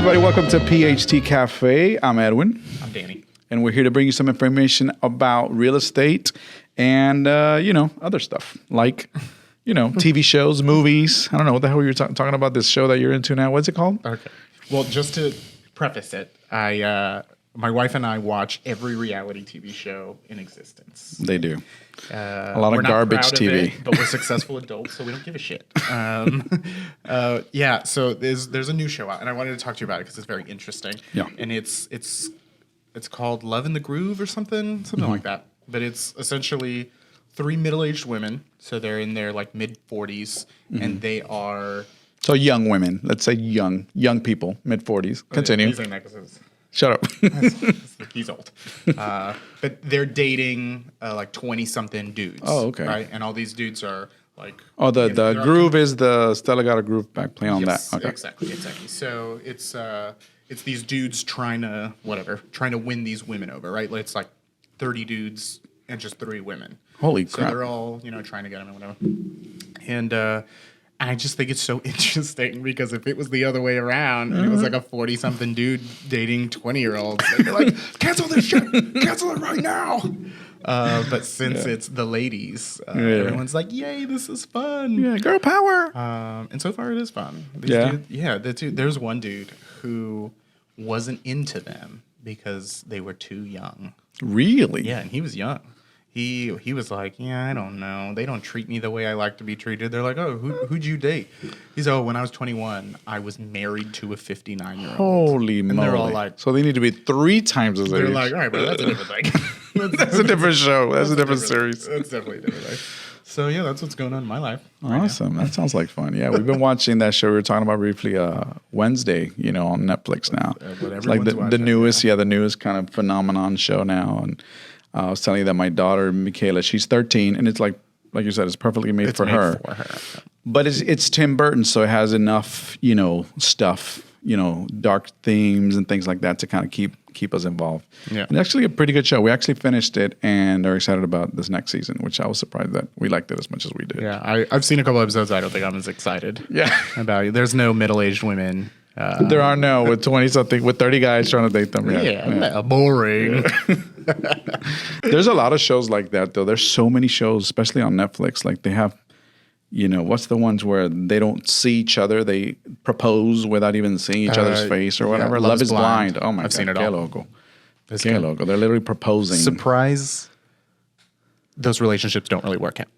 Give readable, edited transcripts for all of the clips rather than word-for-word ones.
everybody. Welcome to PHT Café. I'm Edwin. I'm Danny. And we're here to bring you some information about real estate and, other stuff like, TV shows, movies. I don't know. What the hell were you talking about this show that you're into now? What's it called? Okay. Well, just to preface it, my wife and I watch every reality TV show in existence. They do. A lot of garbage TV. But we're successful adults, so we don't give a shit. So there's a new show out, and I wanted to talk to you about it because it's very interesting. Yeah. And it's called Love in the Groove or something like that. But it's essentially 3 middle-aged women, so they're in their like mid-40s, and they are... So young women. Let's say young people, mid-40s. Continue. He's saying that 'cause Shut up. he's old. But they're dating like 20-something dudes. Oh, okay. Right? And all these dudes are like... Oh, the groove is the Stella got a groove back. Play on Yes, that. Okay. Exactly. So it's these dudes trying to win these women over, right? Like, it's like 30 dudes and just 3 women. Holy so crap. So they're all, trying to get them and whatever. And I just think it's so interesting because if it was the other way around and it was like a 40-something dude dating 20-year-olds, they'd be like, cancel this shit! Cancel it right now! But since it's the ladies, everyone's like, yay, this is fun. Yeah, girl power. And so far it is fun. There's one dude who wasn't into them because they were too young. Really? Yeah, and he was young. He was like, yeah, I don't know. They don't treat me the way I like to be treated. They're like, oh, who'd you date? He's when I was 21, I was married to a 59-year-old. Holy moly. And they're all like... So they need to be 3 times as age. They're like, all right, bro, that's a different thing. That's a different show. That's a different series. That's definitely a different thing. So, yeah, that's what's going on in my life. Awesome. That sounds like fun. Yeah, we've been watching that show we were talking about briefly Wednesday, on Netflix now. It's like the newest kind of phenomenon show now. And I was telling you that my daughter, Michaela, she's 13, and it's like you said, it's perfectly made for her. But it's Tim Burton, so it has enough, stuff, dark themes and things like that to kind of keep us involved. Yeah. It's actually a pretty good show. We actually finished it and are excited about this next season, which I was surprised that we liked it as much as we did. Yeah, I've seen a couple episodes. I don't think I'm as excited about it. There's no middle-aged women. There are with 20-something, with 30 guys trying to date them. Yeah. Boring. There's a lot of shows like that, though. There's so many shows, especially on Netflix. Like they have, what's the ones where they don't see each other? They propose without even seeing each other's face or whatever. Love is blind. Oh, my God. I've seen it all. Loco. They're literally proposing. Surprise. Those relationships don't really work out.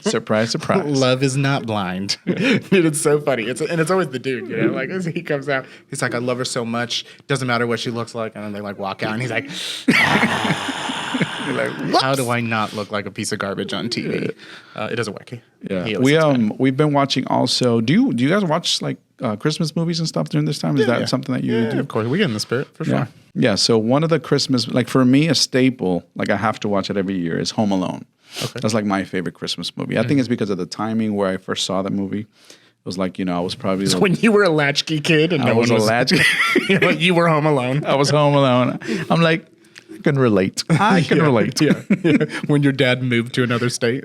Surprise, surprise. Love is not blind. Dude, it's so funny. It's always the dude, like as he comes out, he's like, I love her so much. Doesn't matter what she looks like. And then they like walk out and he's like, You're like, how do I not look like a piece of garbage on TV? It doesn't work. Yeah. We've been watching also. Do you guys watch like Christmas movies and stuff during this time? Is that something that you do? Of course. We get in the spirit for sure. Yeah. So one of the Christmas, like for me, a staple, like I have to watch it every year, is Home Alone. Okay. That's like my favorite Christmas movie. I think it's because of the timing where I first saw that movie. It was like, I was probably... So when you were a latchkey kid and I was a latchkey... You were home alone. I was home alone. I'm like, I can relate. I can relate. Yeah. When your dad moved to another state.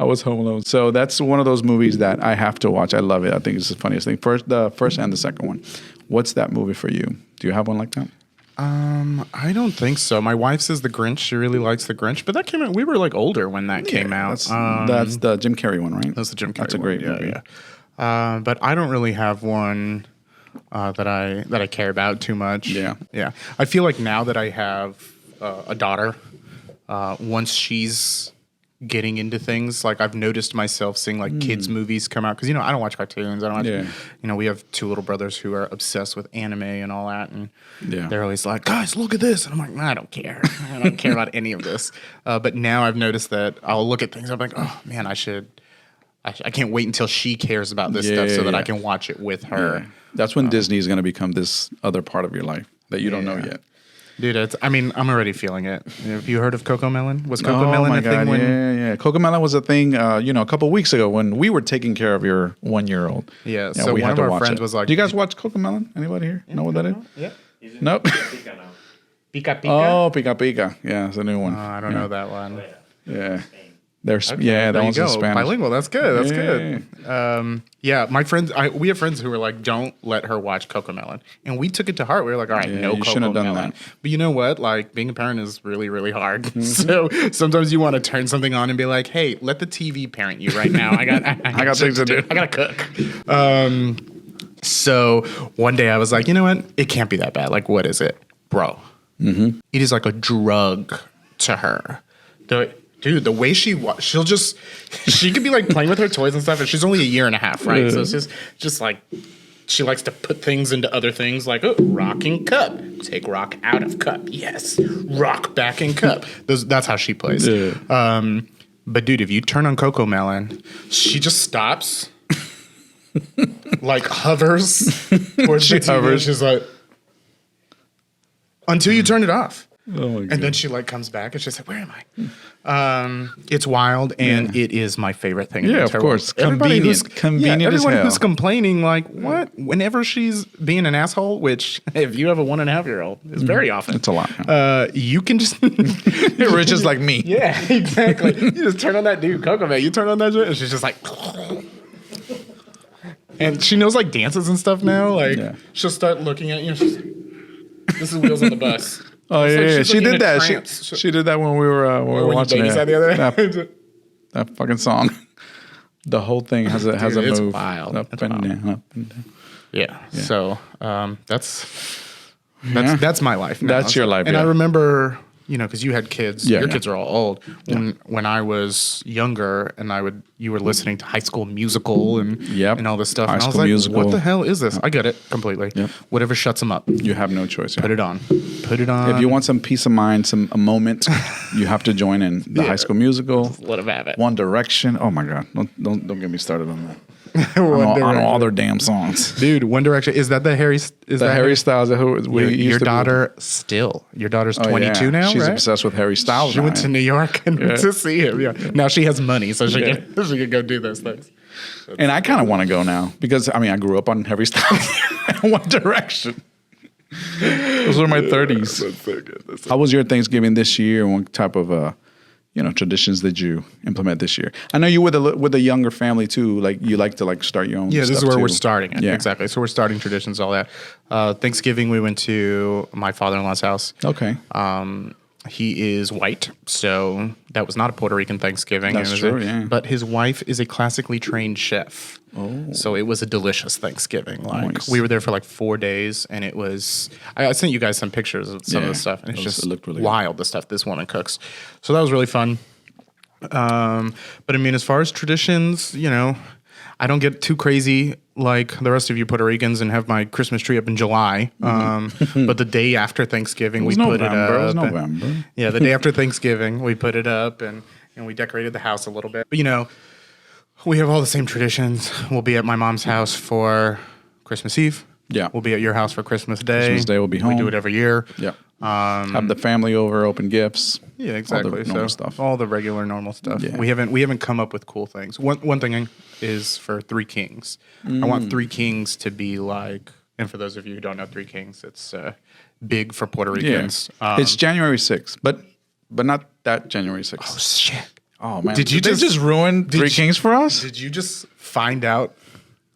I was home alone. So that's one of those movies that I have to watch. I love it. I think it's the funniest thing. The first and the second one. What's that movie for you? Do you have one like that? I don't think so. My wife says The Grinch. She really likes The Grinch, but that came out. We were like older when that came out. That's the Jim Carrey one, right? That's the Jim Carrey. That's a great movie. Yeah. But I don't really have one that I care about too much. Yeah. I feel like now that I have a daughter, once she's getting into things, like I've noticed myself seeing like kids movies come out because I don't watch cartoons. I don't watch. We have 2 little brothers who are obsessed with anime and all that, and they're always like, guys, look at this, and I'm like, nah, I don't care. I don't care about any of this. But now I've noticed that I'll look at things. I'm like, oh man, I can't wait until she cares about this stuff so that I can watch it with her. Yeah. That's when Disney is going to become this other part of your life that you don't know yet. Dude, I'm already feeling it. Have you heard of Coco Melon? Was Coco Melon a thing? Yeah. Coco Melon was a thing, a couple weeks ago when we were taking care of your 1-year-old. Yeah, so one of our friends was like... Do you guys watch Coco Melon? Anybody here know what that is? Yeah. Nope. Pika Pika? Oh, Pika Pika. Yeah, it's a new one. I don't know that one. Yeah. That one's in Spanish. Bilingual. That's good. That's good. Yeah, my friends. We have friends who were like, "Don't let her watch Cocomelon," and we took it to heart. We were like, "All right, no Cocomelon." But you know what? Like, being a parent is really, really hard. Mm-hmm. So sometimes you want to turn something on and be like, "Hey, let the TV parent you right now. I got things to do. I gotta cook." So one day I was like, you know what? It can't be that bad. Like, what is it, bro? Mm-hmm. It is like a drug to her. Dude, the way she could be like playing with her toys and stuff, and she's only 1.5 years, right? So it's just like, she likes to put things into other things, like, oh, rocking cup. Take rock out of cup. Yes. Rock back in cup. That's how she plays. Yeah. But dude, if you turn on Cocomelon, she just stops, like hovers towards the TV. She's like, until you turn it off. Oh my God. And then she like comes back and she's like, where am I? It's wild, and it is my favorite thing. Yeah, of course. Convenient as everyone hell. Who's complaining, like, what? Whenever she's being an asshole, which if you have a 1.5-year-old, is very often. It's a lot. You can just Rich is like me. Yeah, exactly. You just turn on that dude, Cocomelon. You turn on that shit, and she's just like, and she knows like dances and stuff now. Like she'll start looking at you. And she's like, this is Wheels on the Bus. Oh yeah, she did that. She did that when we were watching it. The other day. That fucking song. The whole thing has a it's move. Wild. Up and down. Yeah. So that's my life now. That's your life. And I remember, because you had kids. Yeah, your kids are all old. When I was younger, and you were listening to High School Musical and all this stuff. High and I was School like, Musical. what the hell is this? I get it completely. Yep. Whatever shuts them up. You have no choice. Put it on. Put it on. If you want some peace of mind, a moment, you have to join in the High School Musical. Just let them have it. One Direction. Oh my God! Don't get me started on that. on all their damn songs, dude. One Direction, is that the Harry? Harry Styles? Your daughter's 22 now. She's right? obsessed with Harry Styles. She went to New York to see him. Yeah. Now she has money, so she can go do those things. And I kind of want to go now because I grew up on Harry Styles and One Direction. Those were my 30s. That's so good. How was your Thanksgiving this year? And what type of traditions did you implement this year? I know you with a younger family too. Like you like to start your own. Yeah, this is where we're starting. Yeah. Exactly. So we're starting traditions, all that. Thanksgiving, we went to my father-in-law's house. Okay. He is white, so that was not a Puerto Rican Thanksgiving. That's true, yeah. But his wife is a classically trained chef. Oh. So it was a delicious Thanksgiving. Nice. We were there for 4 days, and it was... I sent you guys some pictures of some of the stuff, and it looked really wild, the stuff this woman cooks. So that was really fun. But as far as traditions, I don't get too crazy like the rest of you Puerto Ricans and have my Christmas tree up in July. But the day after Thanksgiving, we put it up. It was November. Yeah, the day after Thanksgiving, we put it up and we decorated the house a little bit. But, we have all the same traditions. We'll be at my mom's house for Christmas Eve. Yeah. We'll be at your house for Christmas Day. Christmas Day we'll be home. We do it every year. Yeah. Have the family over, open gifts. Yeah, exactly. All the normal stuff. All the regular normal stuff. Yeah. We haven't come up with cool things. One thing is for Three Kings. I want Three Kings to be like, and for those of you who don't know Three Kings, it's big for Puerto Ricans. Yeah. It's January 6th, but not that January 6th. Oh shit! Oh man, did you just ruin Three Kings for us? Did you just find out?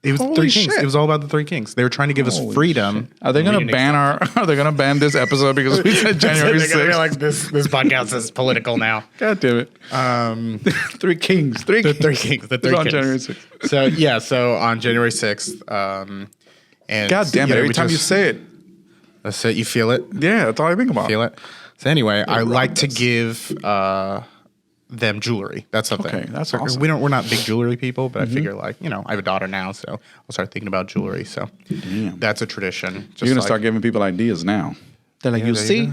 It was Holy Three Kings. shit. It was all about the Three Kings. They were trying to give us freedom. Shit. Are they going to ban Are they going to ban this episode because we said January 6th? Like this podcast is political now. God damn it! Three Kings. The Three Kings. The Three Kings. On January 6th. So on January 6th. And God damn it! Every time you say it, that's it. You feel it. Yeah, that's all I think about. Feel it. So anyway, I like to give them jewelry. That's something. Okay, that's awesome. We're not big jewelry people, but I figure I have a daughter now, so I'll start thinking about jewelry. So that's a tradition. You're gonna start giving people ideas now. They're like, you see.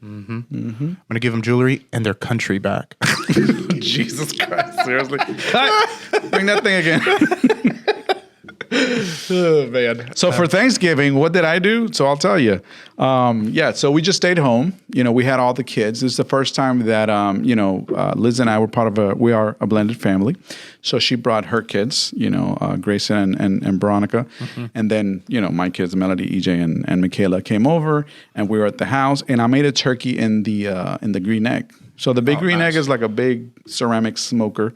I'm gonna give them jewelry and their country back. Jesus Christ! Seriously, cut. Bring that thing again. Oh man! So for Thanksgiving, what did I do? So I'll tell you. So we just stayed home. We had all the kids. This is the first time that Liz and I were we are a blended family. So she brought her kids, Grayson and Veronica, and then my kids, Melody, EJ, and Michaela came over, and we were at the house. And I made a turkey in the green egg. So the big green egg is like a big ceramic smoker,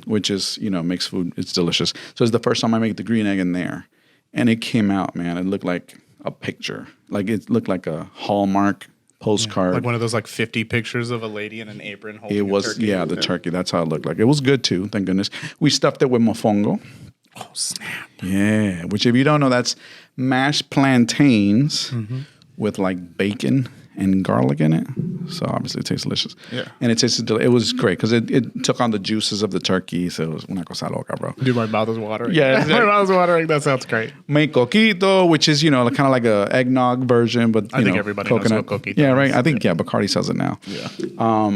which is, makes food. It's delicious. So it's the first time I make the green egg in there. And it came out, man. It looked like a picture. Like it looked like a Hallmark postcard. Like one of those 50 pictures of a lady in an apron holding it was, a turkey. Yeah, the turkey. That's how it looked like. It was good too, thank goodness. We stuffed it with mofongo. Oh, snap. Yeah, which if you don't know, that's mashed plantains with like bacon and garlic in it. So obviously it tastes delicious. Yeah. And it was great because it took on the juices of the turkey. So it was una cosa loca, bro. Dude, my mouth is watering. Yeah. My mouth is watering. That sounds great. Make coquito, which is, kind of like a eggnog version, but I think everybody coconut. knows what coquito Yeah, right. is. I think, Bacardi sells it now. Yeah.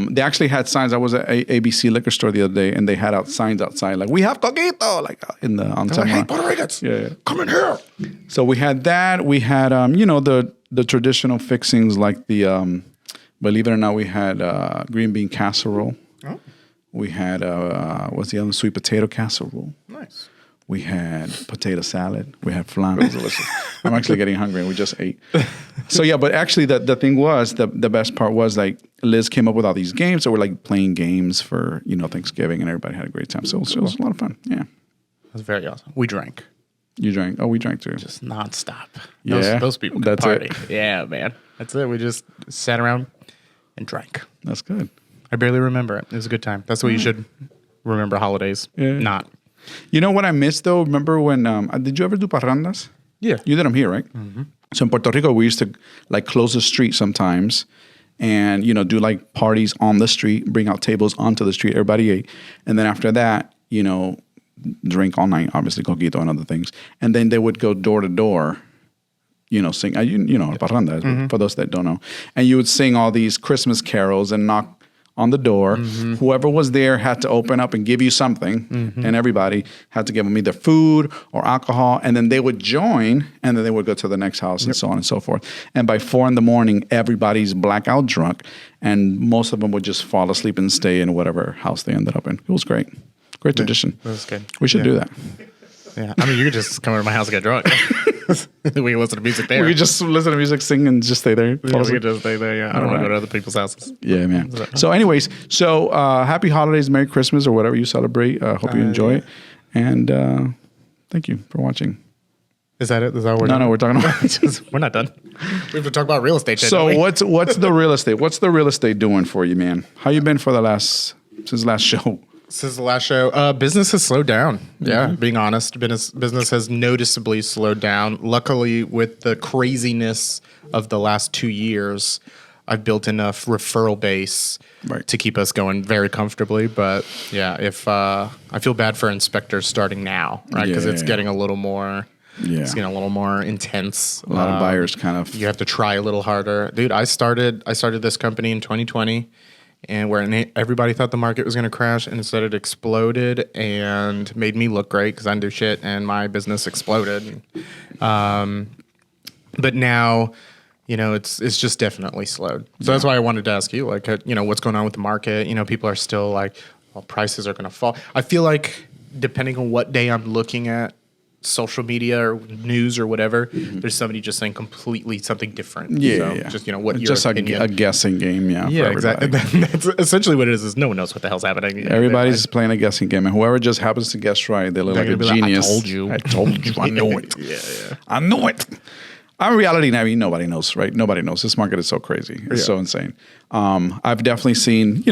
They actually had signs. I was at ABC liquor store the other day, and they had out signs outside like, we have coquito, like on Like, hey, Puerto Ricans, come in here. So we had that. We had, the traditional fixings like the, believe it or not, we had green bean casserole. Oh. We had, what's the other, sweet potato casserole. Nice. We had potato salad. We had flan. It was delicious. I'm actually getting hungry, and we just ate. So, yeah, but actually the thing was, the best part was, like, Liz came up with all these games. So we're, like, playing games for, Thanksgiving, and everybody had a great time. So it was a lot of fun. Yeah. That's very awesome. We drank. You drank? Oh, we drank, too. Just nonstop. Yeah. Those people can That's party. it. Yeah, man. That's it. We just sat around and drank. That's good. I barely remember it. It was a good time. That's what you should remember holidays. Yeah. Not. You know what I missed, though? Remember when, did you ever do parrandas? Yeah. You did them here, right? Mm-hmm. So in Puerto Rico, we used to, like, close the street sometimes and, do, like, parties on the street, bring out tables onto the street, everybody ate. And then after that, drink all night, obviously, coquito and other things. And then they would go door to door, sing, parranda, for those that don't know. And you would sing all these Christmas carols and knock on the door. Mm-hmm. Whoever was there had to open up and give you something. And everybody had to give them either food or alcohol. And then they would join, and then they would go to the next house and so on and so forth. And by 4 a.m, everybody's blackout drunk. And most of them would just fall asleep and stay in whatever house they ended up in. It was great. Great tradition. That was good. We should do that. Yeah. I mean, you could just come over to my house and get drunk. We can listen to music there. We could just listen to music, sing, and just stay there. We could just stay there, yeah. I don't want to go to other people's houses. Yeah, man. So anyways, happy holidays, Merry Christmas, or whatever you celebrate. Hope you enjoy it. And thank you for watching. Is that it? Is that what we're done? No, we're talking about... We're not done. We have to talk about real estate. So what's the real estate? What's the real estate doing for you, man? How you been for since last show? Since the last show, business has slowed down. Yeah, being honest, business has noticeably slowed down. Luckily, with the craziness of the last 2 years, I've built enough referral base to keep us going very comfortably. But yeah, if I feel bad for inspectors starting now, right? Because it's getting a little more. Yeah. It's getting a little more intense. A lot of buyers kind of. You have to try a little harder, dude. I started this company in 2020. And where everybody thought the market was going to crash, and instead it exploded and made me look great because I didn't do shit, and my business exploded. But now, it's just definitely slowed. So that's why I wanted to ask you, like, what's going on with the market? People are still like, well, prices are going to fall. I feel like depending on what day I'm looking at, social media or news or whatever, there's somebody just saying completely something different. Just what your just opinion. a guessing game. Yeah, exactly. That's essentially what it is no one knows what the hell's happening. Everybody's playing a guessing game, and whoever just happens to guess right, they look like a genius. I told you. I know it. Yeah. I know it. In reality, now nobody knows, right? Nobody knows. This market is so crazy. It's so insane. I've definitely seen,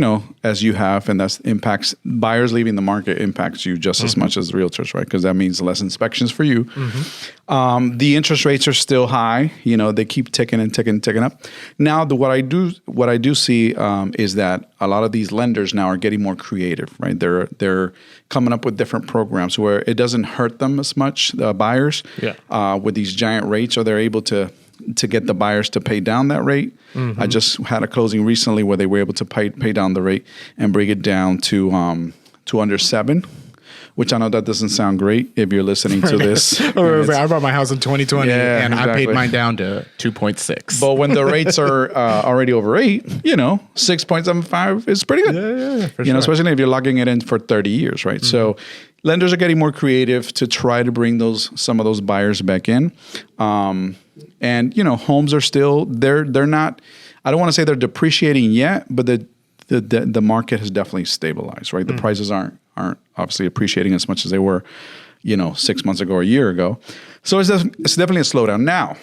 as you have, and that impacts buyers leaving the market impacts you just as much as the realtors, right? Because that means less inspections for you. The interest rates are still high. They keep ticking and ticking and ticking up. Now, what I do see is that a lot of these lenders now are getting more creative, right? They're coming up with different programs where it doesn't hurt them as much, the buyers, with these giant rates, or they're able to get the buyers to pay down that rate. I just had a closing recently where they were able to pay down the rate and bring it down to under 7. Which I know that doesn't sound great if you're listening to this. I bought my house in 2020 and I paid mine down to 2.6. But when the rates are already over 8, 6.75 is pretty good. Yeah, for sure. Especially if you're locking it in for 30 years, right? So lenders are getting more creative to try to bring some of those buyers back in. And homes are still they're not. I don't want to say they're depreciating yet, but the market has definitely stabilized, right? The prices aren't obviously appreciating as much as they were, 6 months ago or a year ago. So it's definitely a slowdown. Now,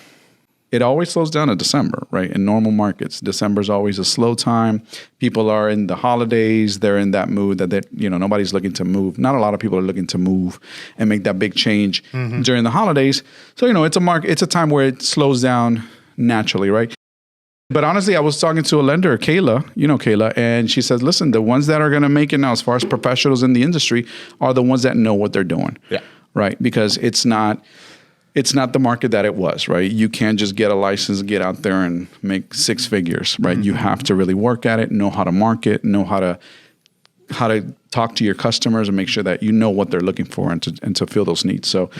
it always slows down in December, right? In normal markets, December is always a slow time. People are in the holidays. They're in that mood that nobody's looking to move. Not a lot of people are looking to move and make that big change during the holidays. So, it's a time where it slows down naturally, right? But honestly, I was talking to a lender, Kayla, and she says, listen, the ones that are going to make it now as far as professionals in the industry are the ones that know what they're doing. Yeah. Right? Because it's not the market that it was, right? You can't just get a license, get out there and make six figures, right? You have to really work at it, know how to market, know how to talk to your customers and make sure that you know what they're looking for and to fill those needs. So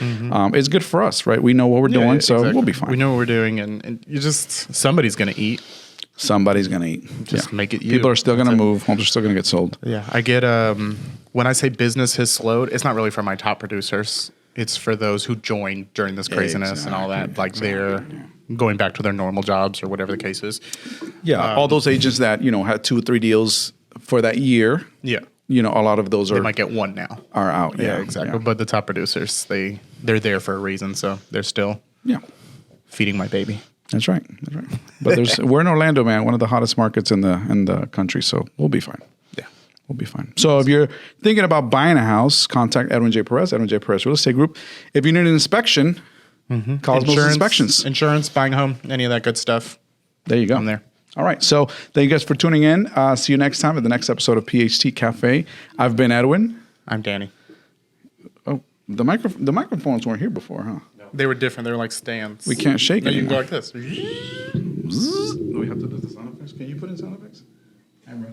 it's good for us, right? We know what we're doing, so we'll be fine. We know what we're doing, and somebody's going to eat. Somebody's going to eat. Just make it you. People are still going to move. Homes are still going to get sold. Yeah. I get, when I say business has slowed, it's not really for my top producers. It's for those who joined during this craziness and all that. Like they're going back to their normal jobs or whatever the case is. Yeah. All those agents that, had 2 or 3 deals for that year. Yeah. A lot of those they might get one now. Are out. Yeah, exactly. Yeah. But the top producers, they're there for a reason. So they're still feeding my baby. That's right. But we're in Orlando, man, one of the hottest markets in the country. So we'll be fine. Yeah. We'll be fine. So if you're thinking about buying a house, contact Edwin J. Perez, Edwin J. Perez Real Estate Group. If you need an inspection, Cosmos Inspections. Insurance, buying a home, any of that good stuff. There you go. I'm there. All right. So thank you guys for tuning in. See you next time at the next episode of PHT Café. I've been Edwin. I'm Danny. Oh, the microphones weren't here before, huh? No. They were different. They were like stands. We can't shake it. You can go like this. Do we have to do the sound effects? Can you put in sound effects? Camera.